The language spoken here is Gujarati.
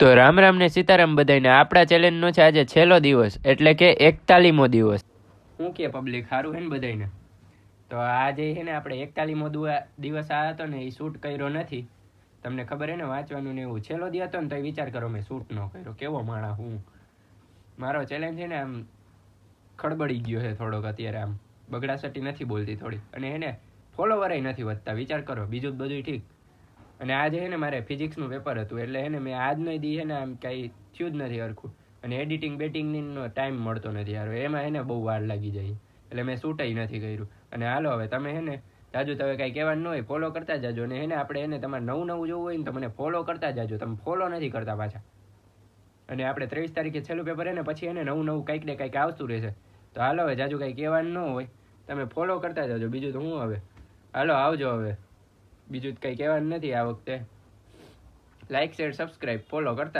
તો રામ રામ ને સીતારામ બધાને આપણા ચેલેન્જનો છે આજે છેલ્લો દિવસ એટલે કે 41મો દિવસ. શું કે પબ્લિક સારું હે ને બધાને? તો આજે છે ને આપણે 41મો દિવસ આ હતો ને એ શૂટ કર્યો નથી. તમને ખબર હે ને વાંચવાનું ને એવું. છેલ્લો દિવસ હતો ને તો વિચાર કરો મેં શૂટ ન કર્યો. કેવો માણા હું. મારો ચેલેન્જ છે ને આમ ખડબડી ગયો છે થોડોક અત્યારે, આમ બગડાસટી નથી બોલતી થોડી, અને એને ફોલોવર નથી વધતા. વિચાર કરો, બીજું બધું ઠીક. અને આજે છે ને મારે ફિઝિક્સનું પેપર હતું એટલે છે ને મેં આજનો દી છે ને આમ કાંઈ થયું જ નથી હરખું. અને એડિટિંગ બેટિંગનો ટાઈમ મળતો નથી યાર, એમાં છે ને બહુ વાર લાગી જાય એટલે મેં શૂટય નથી કર્યું. અને હાલો હવે તમે છે ને જાજુ તમે કાંઈ કહેવાનું ન હોય ફોલો કરતા જાજો. અને એને આપણે એને તમારે નવું નવું જોવું હોય ને તો મને ફોલો કરતા જાજો. તમે ફોલો નથી કરતા પાછા. અને આપણે 23 તારીખે છેલ્લું પેપર છે ને પછી એને નવું નવું કંઈક ને કંઈક આવતું રહેશે. તો હાલો હવે જાજુ કાંઈ કહેવાનું ન હોય, તમે ફોલો કરતા જાજો. બીજું તો હું હવે હાલો આવજો. હવે બીજું કંઈ કહેવાનું નથી આ વખતે. લાઇક શેર સબસ્ક્રાઈબ ફોલો કરતા